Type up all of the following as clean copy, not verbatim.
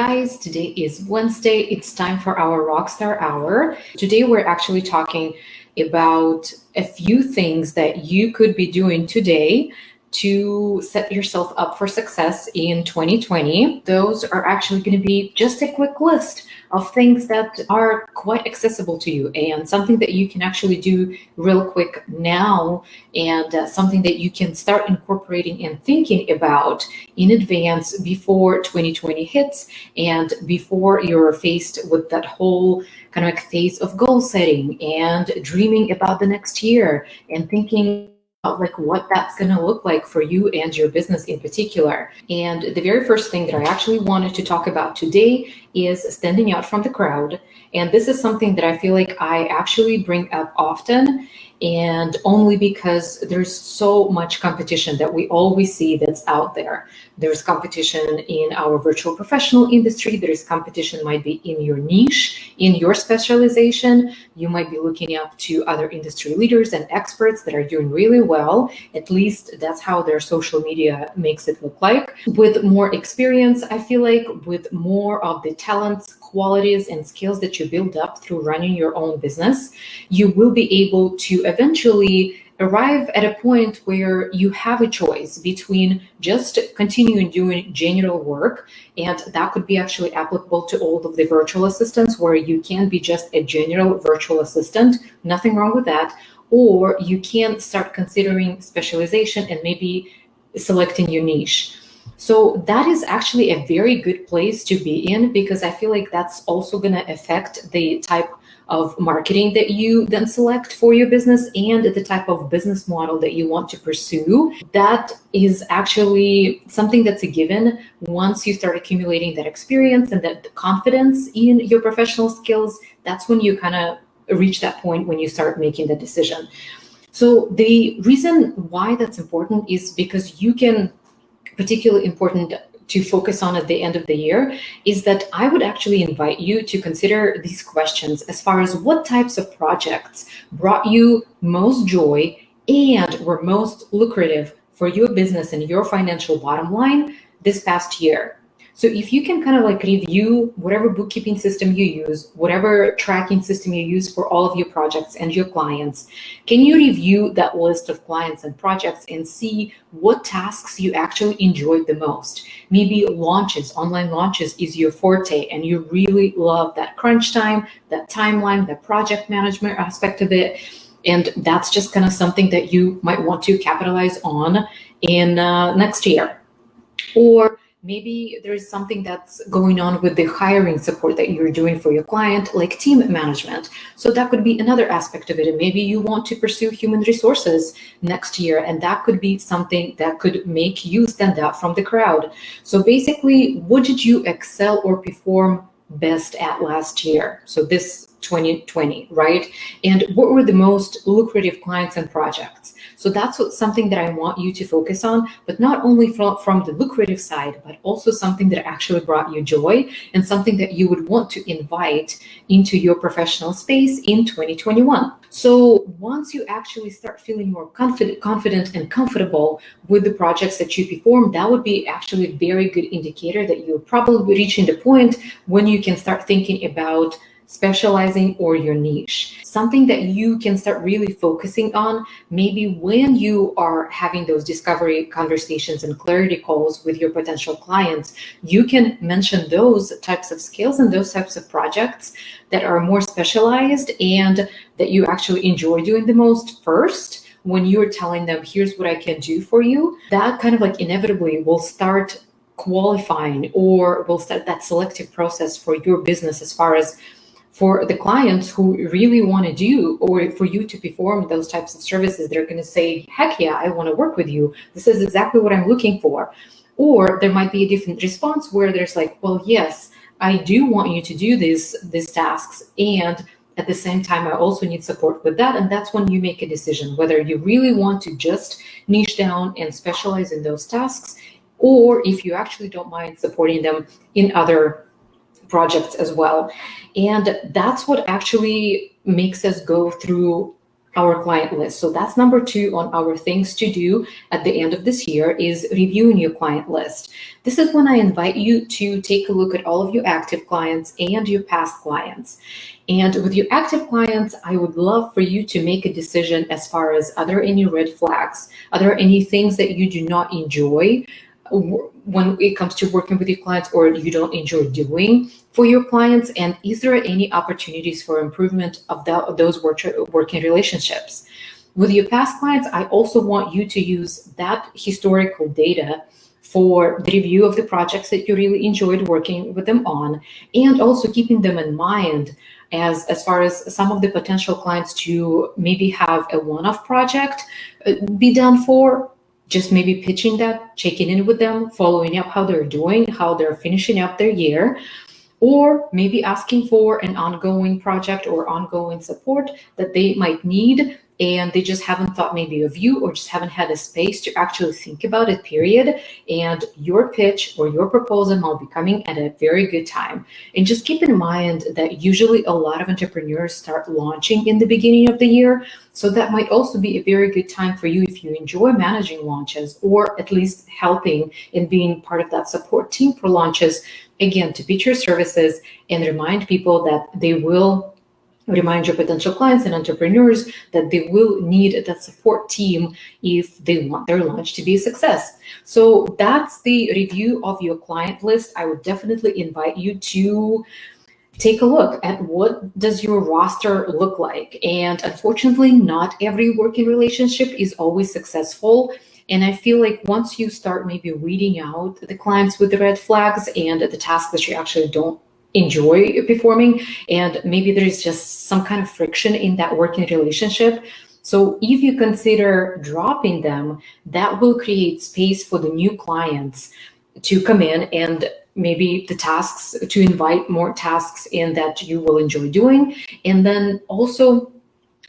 guys, today is Wednesday. It's time for our Rockstar Hour. Today we're actually talking about a few things that you could be doing today to set yourself up for success in 2020. Those are actually going to be just a quick list of things that are quite accessible to you and something that you can actually do real quick now, and something that you can start incorporating and thinking about in advance before 2020 hits and before you're faced with that whole kind of like phase of goal setting and dreaming about the next year and thinking like what that's going to look like for you and your business in particular. And the very first thing that I actually wanted to talk about today is standing out from the crowd. And this is something that I feel like I actually bring up often, and only because there's so much competition that we always see that's out there. There's competition in our virtual professional industry. There's competition might be in your niche, in your specialization. You might be looking up to other industry leaders and experts that are doing really well. At least that's how their social media makes it look like. With more experience, I feel like with more of the talents, qualities, and skills that you build up through running your own business, you will be able to eventually arrive at a point where you have a choice between just continuing doing general work, and that could be actually applicable to all of the virtual assistants, where you can be just a general virtual assistant, nothing wrong with that, or you can start considering specialization and maybe selecting your niche. So that is actually a very good place to be in, because I feel like that's also going to affect the type of marketing that you then select for your business and the type of business model that you want to pursue. That is actually something that's a given. Once you start accumulating that experience and that confidence in your professional skills, that's when you kind of reach that point when you start making the decision. So the reason why that's important is because you can, particularly important to focus on at the end of the year, is that I would actually invite you to consider these questions as far as what types of projects brought you most joy and were most lucrative for your business and your financial bottom line this past year. So if you can kind of like review whatever bookkeeping system you use, whatever tracking system you use for all of your projects and your clients, can you review that list of clients and projects and see what tasks you actually enjoyed the most? Maybe launches, online launches is your forte, and you really love that crunch time, that timeline, the project management aspect of it. And that's just kind of something that you might want to capitalize on in next year. Or maybe there's something that's going on with the hiring support that you're doing for your client, like team management. So that could be another aspect of it. And maybe you want to pursue human resources next year, and that could be something that could make you stand out from the crowd. So basically, what did you excel or perform best at last year? So this 2020, right? And what were the most lucrative clients and projects? So that's something that I want you to focus on, but not only from the lucrative side, but also something that actually brought you joy and something that you would want to invite into your professional space in 2021. So once you actually start feeling more confident and comfortable with the projects that you perform, that would be actually a very good indicator that you're probably reaching the point when you can start thinking about specializing or your niche. Something that you can start really focusing on, maybe when you are having those discovery conversations and clarity calls with your potential clients, you can mention those types of skills and those types of projects that are more specialized and that you actually enjoy doing the most first. When you're telling them, here's what I can do for you, that kind of like inevitably will start qualifying or will start that selective process for your business, as far as for the clients who really want to do, or for you to perform those types of services. They're going to say, heck yeah, I want to work with you. This is exactly what I'm looking for. Or there might be a different response where there's like, well, yes, I do want you to do these tasks, and at the same time, I also need support with that. And that's when you make a decision whether you really want to just niche down and specialize in those tasks, or if you actually don't mind supporting them in other projects as well. And that's what actually makes us go through our client list. So that's number 2 on our things to do at the end of this year, is reviewing your client list. This is when I invite you to take a look at all of your active clients and your past clients. And with your active clients, I would love for you to make a decision as far as, are there any red flags? Are there any things that you do not enjoy when it comes to working with your clients, or you don't enjoy doing for your clients? And is there any opportunities for improvement of those working relationships? With your past clients, I also want you to use that historical data for the review of the projects that you really enjoyed working with them on, and also keeping them in mind as far as some of the potential clients to maybe have a one-off project be done for. Just maybe pitching that, checking in with them, following up how they're doing, how they're finishing up their year, or maybe asking for an ongoing project or ongoing support that they might need, and they just haven't thought maybe of you, or just haven't had a space to actually think about it, period. And your pitch or your proposal might be coming at a very good time. And just keep in mind that usually a lot of entrepreneurs start launching in the beginning of the year. So that might also be a very good time for you if you enjoy managing launches, or at least helping and being part of that support team for launches, again, to pitch your services and remind people that they will remind your potential clients and entrepreneurs that they will need that support team if they want their launch to be a success. So that's the review of your client list. I would definitely invite you to take a look at what does your roster look like. And unfortunately, not every working relationship is always successful. And I feel like once you start maybe weeding out the clients with the red flags and the tasks that you actually don't enjoy performing, and maybe there's just some kind of friction in that working relationship, so if you consider dropping them, that will create space for the new clients to come in, and maybe the tasks, to invite more tasks in that you will enjoy doing. And then also,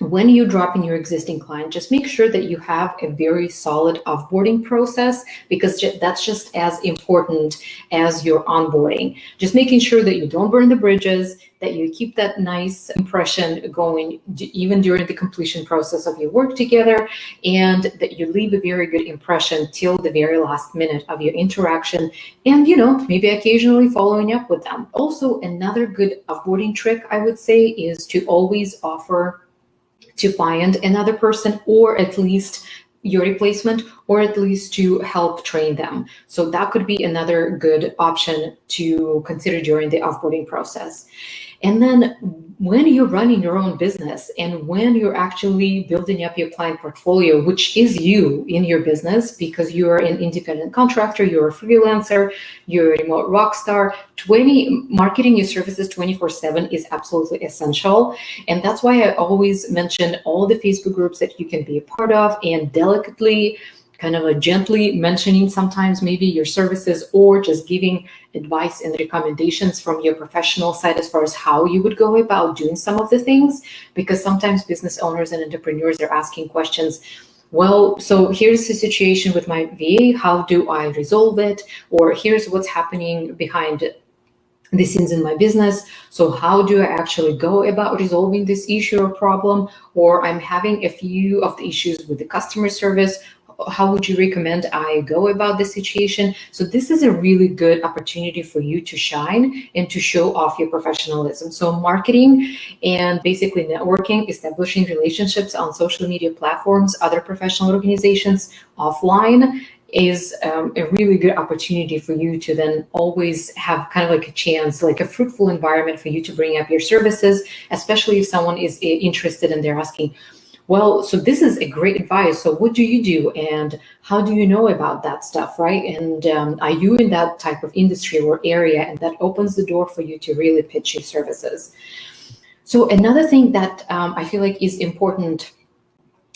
when you drop in your existing client, just make sure that you have a very solid offboarding process, because that's just as important as your onboarding. Just making sure that you don't burn the bridges, that you keep that nice impression going even during the completion process of your work together, and that you leave a very good impression till the very last minute of your interaction, and maybe occasionally following up with them. Also, another good offboarding trick, I would say, is to always offer to find another person, or at least your replacement, or at least to help train them. So that could be another good option to consider during the offboarding process. And then when you're running your own business, and when you're actually building up your client portfolio, which is you in your business, because you're an independent contractor, you're a freelancer, you're a remote rock star, marketing your services 24/7 is absolutely essential. And that's why I always mention all the Facebook groups that you can be a part of, and delicately, kind of gently mentioning sometimes maybe your services, or just giving advice and recommendations from your professional side as far as how you would go about doing some of the things. Because sometimes business owners and entrepreneurs are asking questions, well, so here's the situation with my VA, how do I resolve it? Or here's what's happening behind the scenes in my business, so how do I actually go about resolving this issue or problem? Or I'm having a few of the issues with the customer service, how would you recommend I go about the situation? So this is a really good opportunity for you to shine and to show off your professionalism. So marketing and basically networking, establishing relationships on social media platforms, other professional organizations offline, is a really good opportunity for you to then always have kind of like a chance, like a fruitful environment for you to bring up your services, especially if someone is interested and they're asking, well, so this is a great advice. So what do you do? And how do you know about that stuff, right? And are you in that type of industry or area? And that opens the door for you to really pitch your services. So another thing that I feel like is important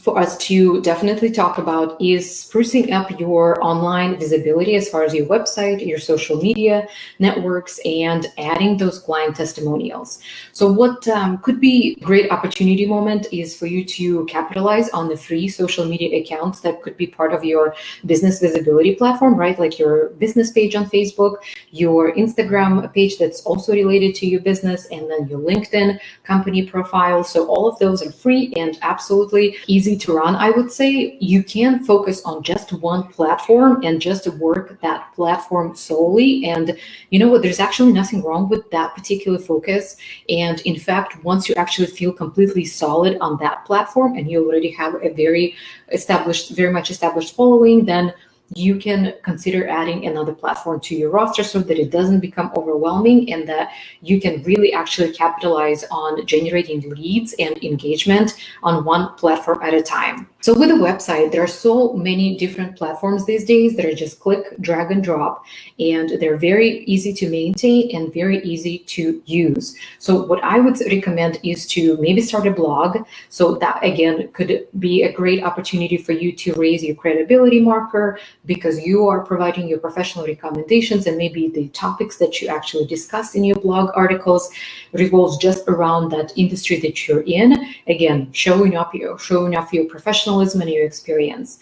for us to definitely talk about is sprucing up your online visibility as far as your website, your social media networks, and adding those client testimonials. So what could be a great opportunity moment is for you to capitalize on the free social media accounts that could be part of your business visibility platform, right? Like your business page on Facebook, your Instagram page that's also related to your business, and then your LinkedIn company profile. So all of those are free and absolutely easy to run. I would say you can focus on just one platform and just work that platform solely. And you know what, there's actually nothing wrong with that particular focus. And in fact, once you actually feel completely solid on that platform and you already have a very much established following, then you can consider adding another platform to your roster so that it doesn't become overwhelming and that you can really actually capitalize on generating leads and engagement on one platform at a time. So with a website, there are so many different platforms these days that are just click, drag and drop, and they're very easy to maintain and very easy to use. So what I would recommend is to maybe start a blog. So that again could be a great opportunity for you to raise your credibility marker, because you are providing your professional recommendations, and maybe the topics that you actually discuss in your blog articles revolves just around that industry that you're in. Again, showing off your professionalism and your experience.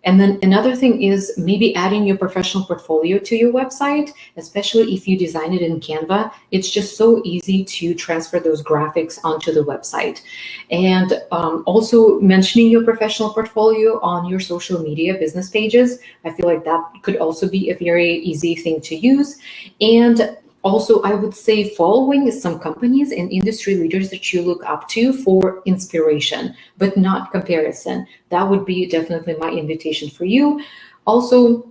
And then another thing is maybe adding your professional portfolio to your website, especially if you design it in Canva. It's just so easy to transfer those graphics onto the website. And also mentioning your professional portfolio on your social media business pages. I feel like that could also be a very easy thing to use. And also, I would say following some companies and industry leaders that you look up to for inspiration, but not comparison. That would be definitely my invitation for you. Also,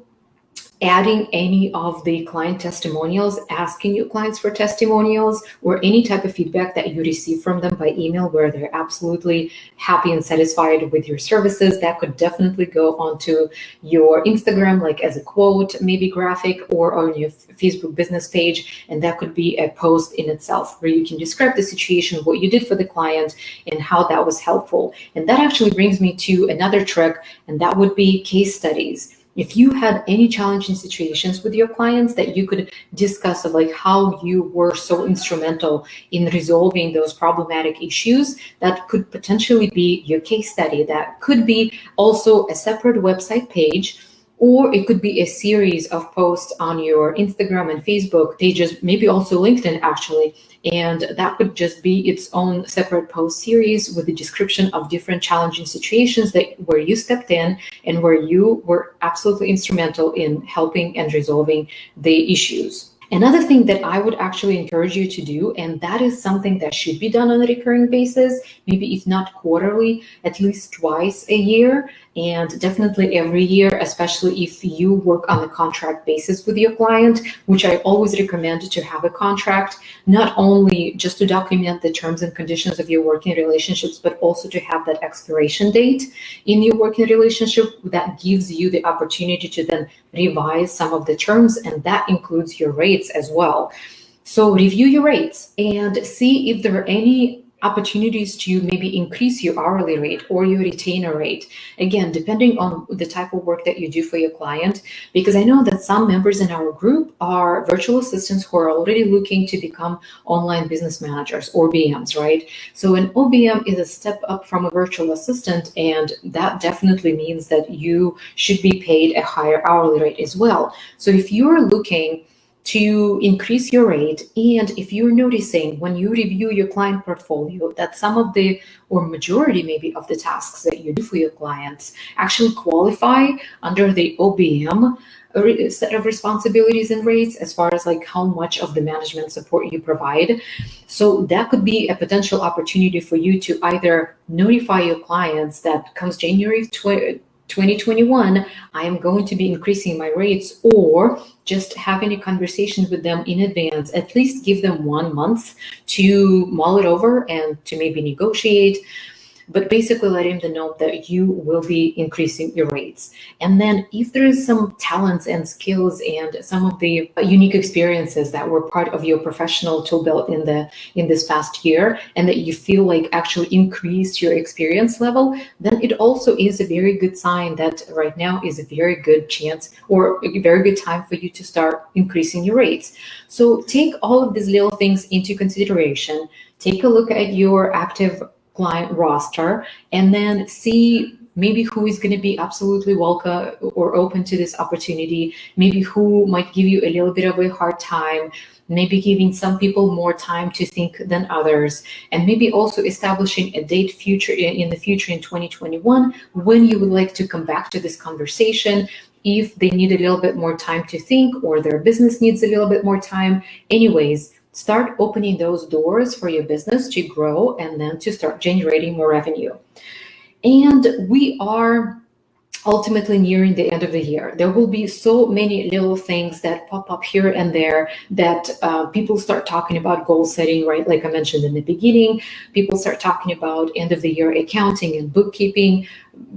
adding any of the client testimonials, asking your clients for testimonials or any type of feedback that you receive from them by email where they're absolutely happy and satisfied with your services. That could definitely go onto your Instagram, like as a quote, maybe graphic, or on your Facebook business page. And that could be a post in itself where you can describe the situation, what you did for the client, and how that was helpful. And that actually brings me to another trick, and that would be case studies. If you had any challenging situations with your clients that you could discuss of like how you were so instrumental in resolving those problematic issues, that could potentially be your case study. That could be also a separate website page, or it could be a series of posts on your Instagram and Facebook pages, maybe also LinkedIn actually. And that could just be its own separate post series with a description of different challenging situations where you stepped in and where you were absolutely instrumental in helping and resolving the issues. Another thing that I would actually encourage you to do, and that is something that should be done on a recurring basis, maybe if not quarterly, at least twice a year, and definitely every year, especially if you work on a contract basis with your client, which I always recommend to have a contract, not only just to document the terms and conditions of your working relationships, but also to have that expiration date in your working relationship that gives you the opportunity to then revise some of the terms, and that includes your rates as well. So review your rates and see if there are any opportunities to maybe increase your hourly rate or your retainer rate. Again, depending on the type of work that you do for your client, because I know that some members in our group are virtual assistants who are already looking to become online business managers or BMs, right? So an OBM is a step up from a virtual assistant, and that definitely means that you should be paid a higher hourly rate as well. So if you're looking to increase your rate, and if you're noticing when you review your client portfolio that some of the, or majority maybe of the tasks that you do for your clients actually qualify under the OBM set of responsibilities and rates as far as like how much of the management support you provide. So that could be a potential opportunity for you to either notify your clients that comes January 2021, I am going to be increasing my rates, or just having a conversation with them in advance, at least give them 1 month to mull it over and to maybe negotiate. but basically letting them know that you will be increasing your rates. And then if there is some talents and skills and some of the unique experiences that were part of your professional tool belt in this past year, and that you feel like actually increased your experience level, then it also is a very good sign that right now is a very good chance or a very good time for you to start increasing your rates. So take all of these little things into consideration. Take a look at your active client roster and then see maybe who is going to be absolutely welcome or open to this opportunity, maybe who might give you a little bit of a hard time, maybe giving some people more time to think than others, and maybe also establishing a date in the future in 2021 when you would like to come back to this conversation if they need a little bit more time to think or their business needs a little bit more time. Anyways, start opening those doors for your business to grow and then to start generating more revenue. And we are ultimately nearing the end of the year. There will be so many little things that pop up here and there that people start talking about goal setting, right? Like I mentioned in the beginning, people start talking about end of the year accounting and bookkeeping.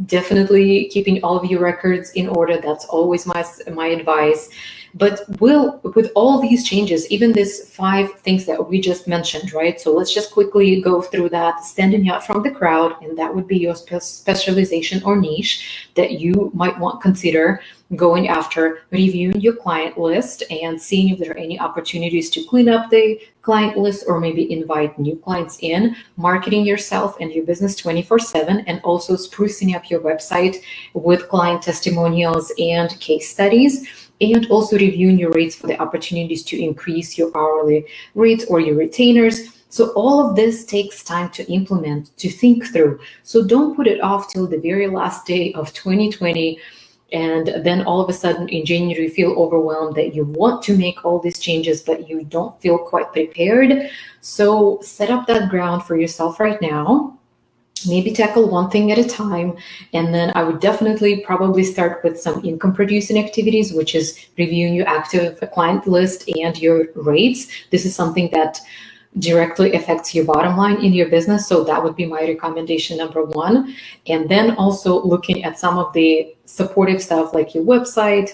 Definitely keeping all of your records in order. That's always my advice. But with all these changes, even these 5 things that we just mentioned, right? So let's just quickly go through that. Standing out from the crowd, and that would be your specialization or niche that you might want to consider going after. Reviewing your client list and seeing if there are any opportunities to clean up the client list or maybe invite new clients in. Marketing yourself and your business 24/7, and also sprucing up your website with client testimonials and case studies, and also reviewing your rates for the opportunities to increase your hourly rates or your retainers. So all of this takes time to implement, to think through. So don't put it off till the very last day of 2020 and then all of a sudden in January you feel overwhelmed that you want to make all these changes but you don't feel quite prepared. So set up that ground for yourself right now. Maybe tackle one thing at a time. And then I would definitely probably start with some income producing activities, which is reviewing your active client list and your rates. This is something that directly affects your bottom line in your business. So that would be my recommendation number 1. And then also looking at some of the supportive stuff like your website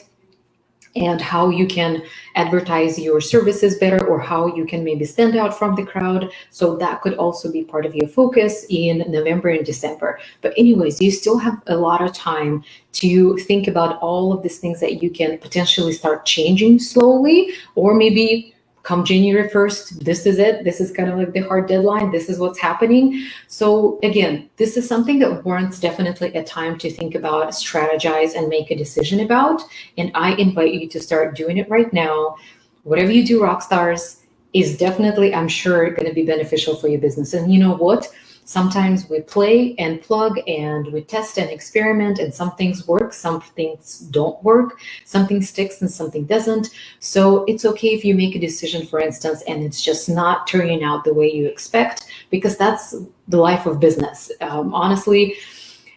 and how you can advertise your services better, or how you can maybe stand out from the crowd. So that could also be part of your focus in November and December. But anyways, you still have a lot of time to think about all of these things that you can potentially start changing slowly, or maybe come January 1st, this is it. This is kind of like the hard deadline. This is what's happening. So again, this is something that warrants definitely a time to think about, strategize, and make a decision about. And I invite you to start doing it right now. Whatever you do, Rockstars, is definitely, I'm sure, going to be beneficial for your business. And you know what? Sometimes we play and plug and we test and experiment, and some things work, some things don't work, something sticks and something doesn't. So it's okay if you make a decision, for instance, and it's just not turning out the way you expect, because that's the life of business. Honestly,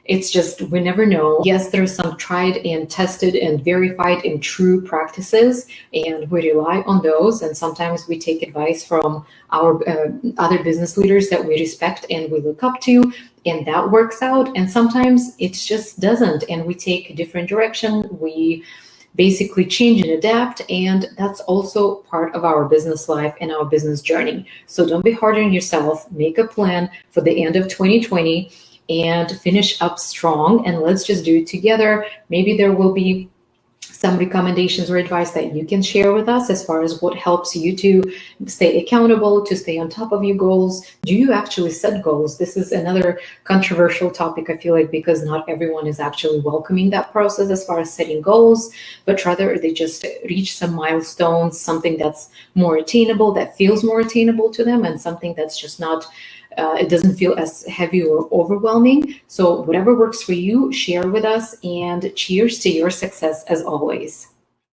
it's just, we never know. Yes, there's some tried and tested and verified and true practices, and we rely on those. And sometimes we take advice from our other business leaders that we respect and we look up to, and that works out. And sometimes it just doesn't, and we take a different direction. We basically change and adapt, and that's also part of our business life and our business journey. So don't be hard on yourself. Make a plan for the end of 2020 and finish up strong, and let's just do it together. Maybe there will be some recommendations or advice that you can share with us as far as what helps you to stay accountable, to stay on top of your goals. Do you actually set goals? This is another controversial topic, I feel like, because not everyone is actually welcoming that process as far as setting goals, but rather they just reach some milestones, something that's more attainable, that feels more attainable to them, and something that's just not it doesn't feel as heavy or overwhelming. So whatever works for you, share with us, and cheers to your success as always.